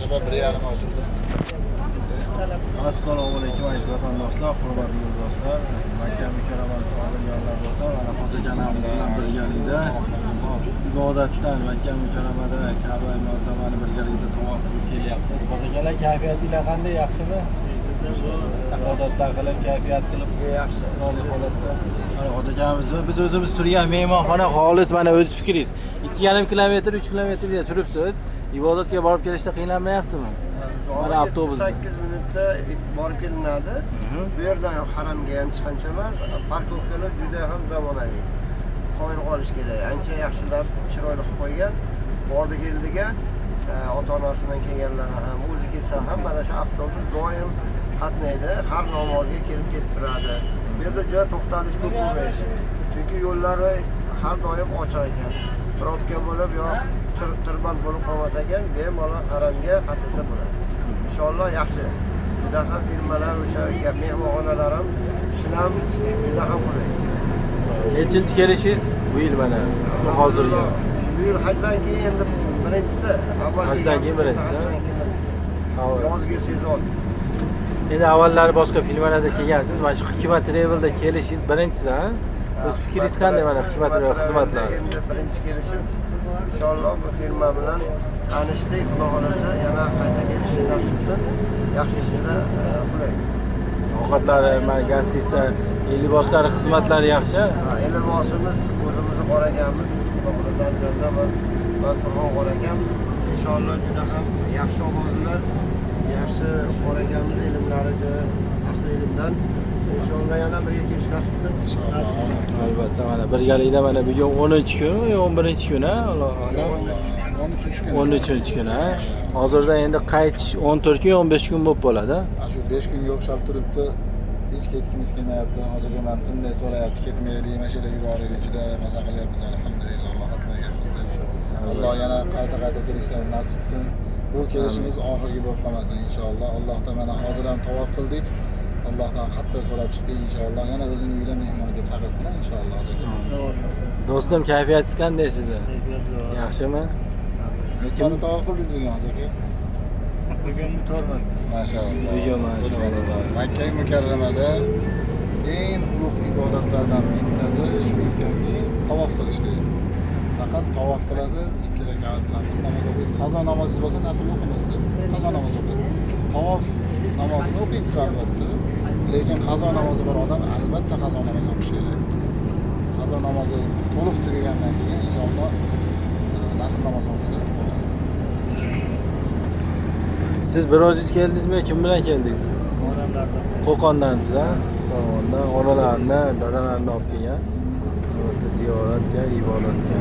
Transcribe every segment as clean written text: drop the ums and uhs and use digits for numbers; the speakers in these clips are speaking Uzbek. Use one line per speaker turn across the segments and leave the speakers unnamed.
Acaba 1,5 oturdi.
Assalomu alaykum aziz vatandoshlar, hurmatli yo'ldoshlar. Makka mukarramani sog'lom yonlar bo'lsa, mana Xo'ja akanamiz bilan birgalikda ibodatdan Makka mukarramada Ka'ba muazzamani birgalikda tavof qilib kelyapmiz. Xo'ja akalar kayfiyatinglar qanday, yaxshimi? Ibodatlar qilib, kayfiyat qilib, yaxshi. Chiroyli holatda. Mana Xo'ja akamizni biz o'zimiz turgan mehmonxona xolis, mana o'z fikringiz. 2,5 kilometr, 3 kilometrda turibsiz. Ibodatga borib kelishda qiynalmayapsizmi? Mana avtobus
8 minutda borib kelinadi. Bu yerdan haramga ham chiqancha emas, parkovkalar juda ham zamonaviy. Qo'yib qolish kerak. Ancha yaxshilab, chiroyli qilib qo'ygan. Bordi keldiga ota-onasidan kelganlar ham, o'zi kelsa ham mana shu avtobus doim qatnaydi, har namozga kelib ketib turadi. Bu yerda juda to'xtalish ko'p bo'lmaydi. Chunki yo'llari har doim ochiq ekan. Probka bo'lib yo tirband bo'lib qolmasa ekan, bemalol haramga qatnasa bo'ladi. Inshaalloh yaxshi. Juda ham firmalar o'sha mehmonxonalar ham ishlam juda ham qulay.
Nechinchi kelishingiz bu yil mana hozirga?
Bu yil hajdan keyin endi birinchisi.
Hajdan keyin birinchisi.
Yozgi sezon.
Endi avvallari boshqa filmlarda kelgansiz, mana shu Hikmat Travel'da kelishingiz birinchisi, ha? O'z fikringiz qanday mana Hikmat Travel xizmatlari?
Endi birinchi kelishim. Inshaalloh bu firma bilan tanishdik, Xudo xolasa yana qayta kelishni nasib qilsin. Yaxshi ishlar qulay.
Ovqatlari, magansisa, liboslar, xizmatlari yaxshi.
Libosimiz o'zimizni qoraganmiz. Xudo xolasa aytganda men Surxon qoragan. Inshaalloh juda ham yaxshi ovozlar, yaxshi qoraganmiz ilmlari, ahli ilmdan. İnşallah yana birga kelish nasib qilsin.
Albatta, mana birgalikda mana bugun 10-kun, 11-kun, ha? 13-kun, ha? Hozirda endi qaytish 14 kun, 15 kun bo'lib qoladi.
Shu 5 kunga o'xshab turibdi. Hech ketgimiz kelmayapti. Hozirga men tunday so'rayapti, ketmaylik, mashina yuraylik, juda maza qilyapmiz, alhamdulillah, rohatlayapmiz deb. Alloh yana qayta kelishlarini nasib qilsin. Bu kelishimiz oxirgi bo'lib qolmasin inshaalloh. Allohdan mana hozir ham tavof qildik. Allohdan qattiq so'rab chiqdik inshaalloh. Yana o'zini uyida mehmonga chaqirsin inshaalloh.
Do'stim, kayfiyatingiz qanday sizni? Yaxshimi?
Nechta tavof qildingiz bugun hozirga?
Bugun 4 marta.
Mashaalloh.
Bugun mashaalloh.
Makka mukarramada eng ulug' ibodatlardan bittasi shu ekanki, tavof qilishlik. Faqat tavof qilasiz, 2 rakat nafl namoz o'qiysiz. Qazo namozingiz bo'lsa nafl o'qimaysiz. Qazo namoz o'qiysiz. Tavof namozini o'qiysiz albatta. Lekin qazo namozi bor odam albatta qazo namozi o'qishi kerak. Qazo namozi to'liq tugagandan keyin inshaalloh nafl namoz o'qisa bo'ladi.
Siz bir o'zingiz keldingizmi, kim bilan keldingiz? Qo'qondansiz, ha? Qo'qondan onalarni, dadalarni olib kelgan. Albatta ziyoratga, ibodatga.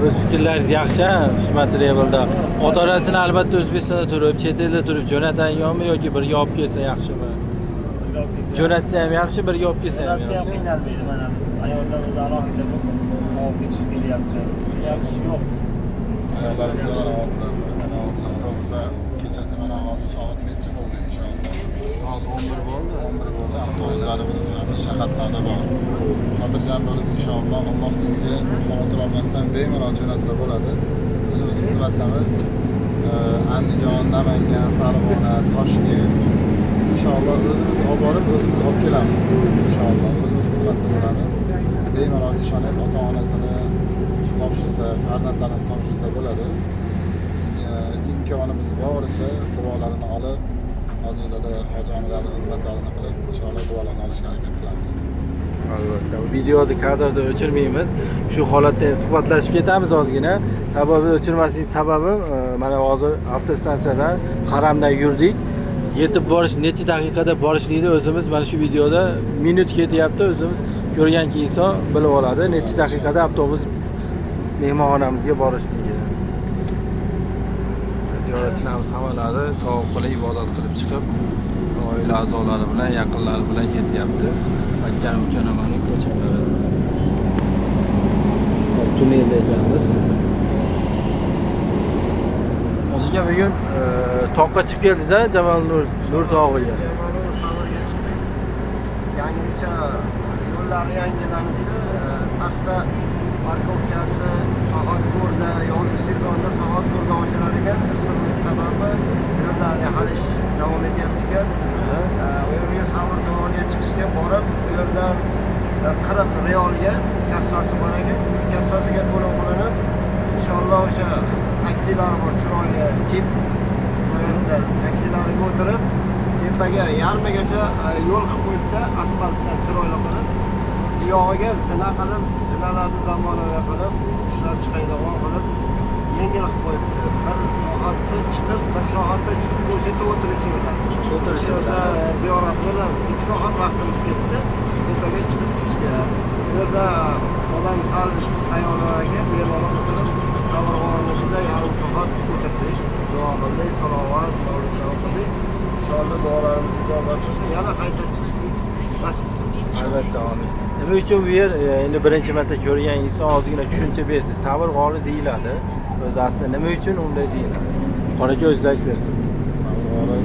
O'z fikrlaringiz yaxshi, ha? Hikmat Travel'da ota-onasini albatta O'zbekistonda turib, chet elda turib jo'natayotganmi yoki birga olib kelsa yaxshimi? Jo'natsa ham yaxshi, birga olib kelsa ham yaxshi.
Qiynalmaydi, mana biz ayollar o'zi alohida olib ketib kelyapti. Yaxshi yo'q.
Ayollarimiz avtobusda kechasi mana hozir soat necha bo'ldi inshaalloh?
Soat 11 bo'ldi.
11 bo'ldi. Avtobuslarimiz hamisha qatnovda bor. Xotirjam bo'lib inshaalloh Alloh uyiga xavotir olmasdan bemalol jo'natsa bo'ladi. O'zimiz xizmatdamiz. Andijon, Namangan, Farg'ona, Toshkent inshaalloh o'zimiz olib borib, o'zimiz olib kelamiz. Inshaalloh o'zimiz xizmatda bo'lamiz. Bemalol ishonib ota-onasini topshirsa, farzandlarini topshirsa bo'ladi. İmkonimiz boricha duolarini olib, hojilarda, hojonalarda xizmatlarini qilib, inshaalloh duolarni olishga harakat qilamiz.
Albatta, videoni kadrda o'chirmaymiz. Shu holatda suhbatlashib ketamiz ozgina. Sababi o'chirmaslik sababi mana hozir avtostansiyadan haramdan yurdik. Yetib borish necha daqiqada borishlikni o'zimiz mana shu videoda minut ketyapti. O'zimiz ko'rganki inson bilib oladi necha daqiqada avtobus mehmonxonamizga borishligi. Ziyoratchilarimiz hammalari tavof qilib, ibodat qilib chiqib, oila a'zolari bilan, yaqinlari bilan ketyapti. Makka mukarramaning ko'chalari. Tunnelda ekanmiz. Hozirga bugun toqqa chiqib keldingiz-a, Jabal Nur tog'iga.
Jabal Nur Savrga chiqdik. Yangicha yo'llari yangilanibdi. Pastda parkovkasi soat 4da, yozgi sezonda soat 4da ochilar ekan. Issiqlik sababi o'sha taksilar bor, chiroyli jip qo'yildi. Taksilariga o'tirib, tepaga yarmigacha yo'l qilib qo'yibdi, asfaltdan chiroyli qilib. Buyog'iga zinalarni zamonaviy qilib, ishlab chiqadigan qilib, yengil qilib qo'yibdi. 1 soatda chiqib, 1 soatda tushib o'sha yerda o'tirishi bilan. O'tirishda ziyorat bilan 2 soat vaqtimiz ketdi. Tepaga chiqib tushishga. Bu yerda odam sal sayyoraga bemalol o'tirib, savollarni ichida yarim soat o'tirdik. Duo qildik, salovat, mavludlar o'qidik. Inshaalloh duolarimiz ijobat bo'lsa, yana qayta chiqishlik nasib bo'lsin.
Albatta, amin. Nima uchun bu yer endi birinchi marta ko'rgan inson ozgina tushuncha bersa, Sabr g'ori deyiladi. O'zi aslida nima uchun unday deyiladi? Qoraga o'zingiz aytib bersangiz.
Sabr g'ori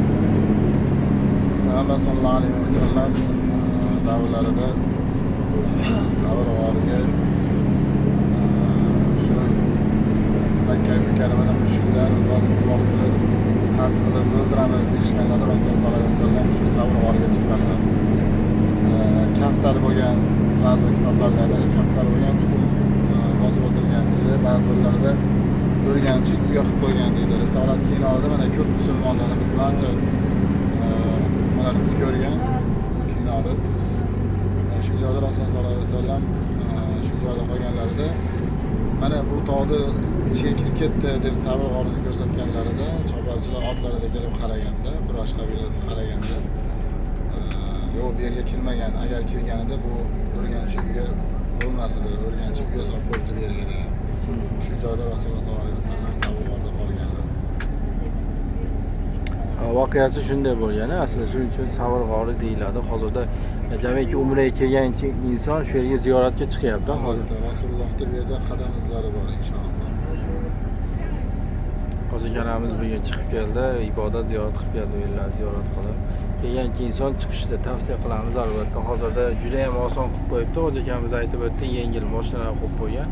Muhammad sallallohu alayhi vasallam davrlarida Sabr g'origa shu Makka mukarramada mushriklar Rasulullohni qasd qilib o'ldiramiz deyishganlarda Rasululloh sollallohu alayhi vasallam shu Sabr g'origa chiqqanlar. Kaftar bo'lgan ba'zi kitoblarda kaftar bo'lgan tuxum bosib o'tirgan deydi, ba'zi birlarida ko'rgancha uyga qilib qo'ygan deydi. Risolat kinolarida mana ko'p musulmonlarimiz barcha nimalarimiz ko'rgan kinoni. Shu joyda Rasululloh sollallohu alayhi vasallam shu joyda qolganlarida mana bu tog'ni ichiga kirib ketdi deb Sabr g'orini ko'rsatganlarida choparchilar otlarida kelib qaraganda, Quraysh qabilasi qaraganda yo'q, bu yerga kirmagan. Agar kirganida bu o'rganchi uyga bo'lmas edi. O'rganchi uyga solib qo'yibdi bu yerga. Shu joyda Rasululloh sollallohu alayhi vasallam Sabr g'orida qolganlar.
Voqeasi shunday bo'lgan. Aslida shuning uchun Sabr g'ori deyiladi. Hozirda jamiki umraga kelgan inson shu yerga ziyoratga chiqyapti. Hozir
Rasulullohning bu yerda qadam izlari bor inshaalloh.
Hozir kanamiz bugun chiqib keldi, ibodat ziyorat qilib keldi, u yerlarni ziyorat qilib. Kelgan inson chiqishda tavsiya qilamiz albatta. Hozirda juda ham oson qilib qo'yibdi. Hozir akamiz aytib o'tdi, yengil mashinalar qo'yib qo'ygan.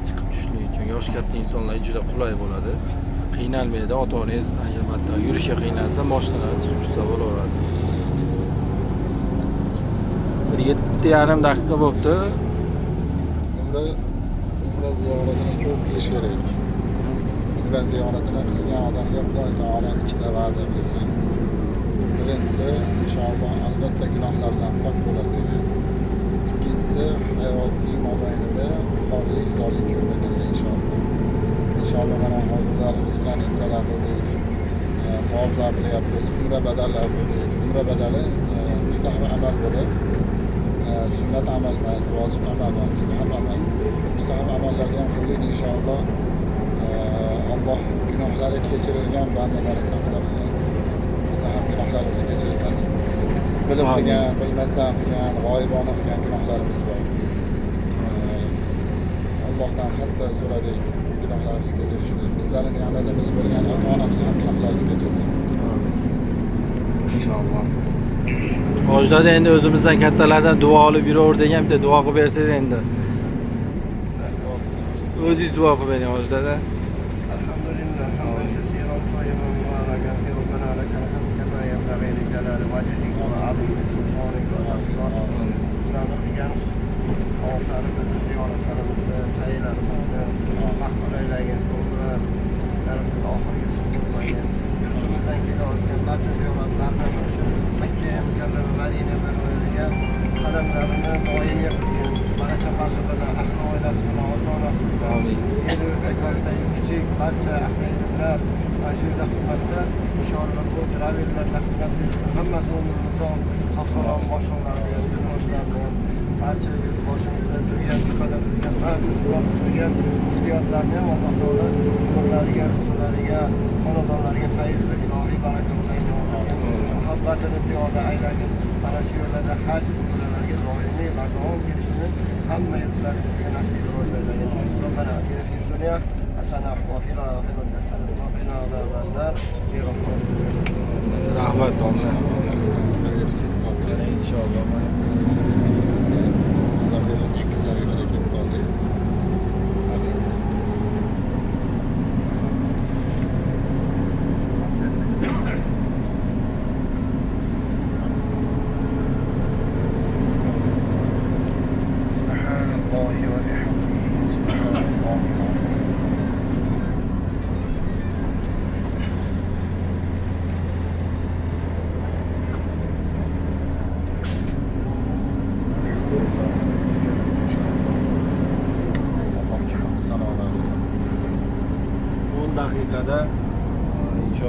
Chiqib tushishlik uchun yosh katta insonlar juda qulay bo'ladi. Qiynalmaydi. Ota-onangiz albatta yurishga qiynalsa, mashinalarga chiqib tushsa bo'laveradi. 7,5 daqiqa bo'libdi.
Umra ziyoratini ko'p qilish kerak. Umra ziyoratini qilgan odamga Xudo taolo ikkita va'da bergan. Birinchisi, inshaalloh albatta gunohlardan pok bo'ladi degan. Ikkinchisi, hayotning mobaynida xorlik, zollik ko'rmaydi degan inshaalloh. Inshaalloh mana hozirlarimiz bilan umralar qildik. Tavoflar qilyapmiz, umra badallar qildik. Umra badali mustahab amal bo'lib, sunnat amal emas, vojib amal emas, mustahab amal. Mustahab amallarni ham qildik inshaalloh. Alloh gunohlari kechirilgan bandalari safida qilsin. Ham gunohlarimizni kechirsin. Bilib qilgan, bilmasdan qilgan, g'oyibona qilgan gunohlarimiz bor. Allohdan xatta so'radik gunohlarimizni kechirishini. Bizlarning ne'matimiz bo'lgan ota-onamiz ham gunohlarini kechirsin. Inshaalloh.
Ojdada endi o'zimizdan kattalardan duo olib yuraver degan bitta duo qilib bersangiz endi. O'zingiz duo qilib bering ojdada.
Alhamdulillah, hamdan kaseeran tayyiban mubarakan fi rabbana lakal hamd kama yanbaghi li jalali wajhik wa 'azimi sultanik va afzal. Sizlarni qilgan tavoflarimizni, ziyoratlarimizni, saylarimizni maqbul aylagin, to'g'rilarimizni oxirgisi bo'lmagan. Yurtimizdan kelayotgan barcha ziyoratlardan o'sha Makka mukarrama Madina munawwaraga qadamlarini doimiy qilgan. Barcha chaqasi bilan, ahli oilasi bilan, ota-onasi bilan, yerda katta kichik barcha ahlilar mana shu yerda xizmatda inshaalloh bu travellarda xizmat qilishda hammasi umrimiz sog'-salomat boshliqlarni, yurtboshlarni, barcha boshimizda turgan, tepada turgan barcha xizmat qilgan muftiyotlarni ham Alloh taolo umrlariga, rizqlariga, xonadonlariga fayzli ilohiy barakotlarni muhabbatini ziyoda aylagin. Mana shu yo'llarda haj umralarga doimiy va davom kelishini hamma yurtlarimizga nasib eylagin. Robbana atina fid dunya hasanah va fil oxirati hasanah va qina azobannar.
Rahmat
Inshaalloh.
inshaalloh.
Bizlarga 8 daqiqada kelib qoldik. سبحان الله وبحمده سبحان الله العظيم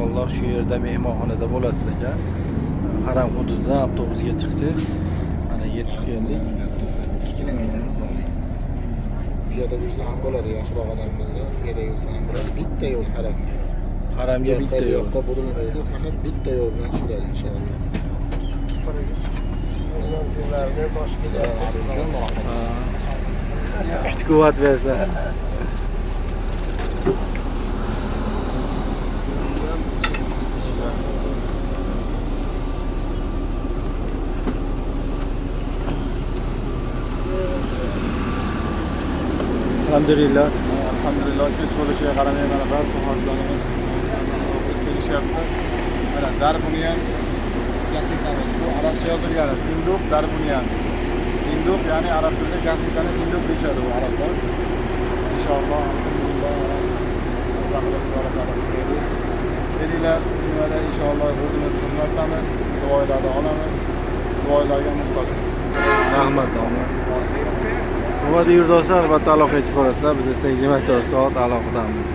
inshaalloh shu yerda mehmonxonada bo'lasiz aka. Haram hududidan avtobusga chiqsangiz, mana yetib keldik.
2 kilometr uzoqlik. Piyoda yursa ham bo'ladi, yoshroq odam bo'lsa, piyoda yursa ham bo'ladi. Bitta yo'l haramga.
Haramga bitta yo'l.
yo'lda burilmaydi, faqat bitta yo'l bilan tushiladi inshaalloh. Assalomu alaykum.
Kuch quvvat bersa. Alhamdulillah.
Alhamdulillah, kech bo'lishiga qaramay mana barcha hojlarimiz kelishyapti. Mana Darbuniyan gazetamiz. Bu arabcha yozilgan. Tinduq Darbuniyan. Tinduq ya'ni arab tilida gazetani tinduq deyishadi bu arablar. Inshaalloh alhamdulillah saqlab qolamiz. Kelinglar, nimada inshaalloh o'zimiz xizmatdamiz, duolarni olamiz. Duolarga muhtojmiz.
Rahmat domla. Hurmatli yurtdoshlar, albatta aloqaga chiqasizlar. Biz esa 24 soat aloqadamiz.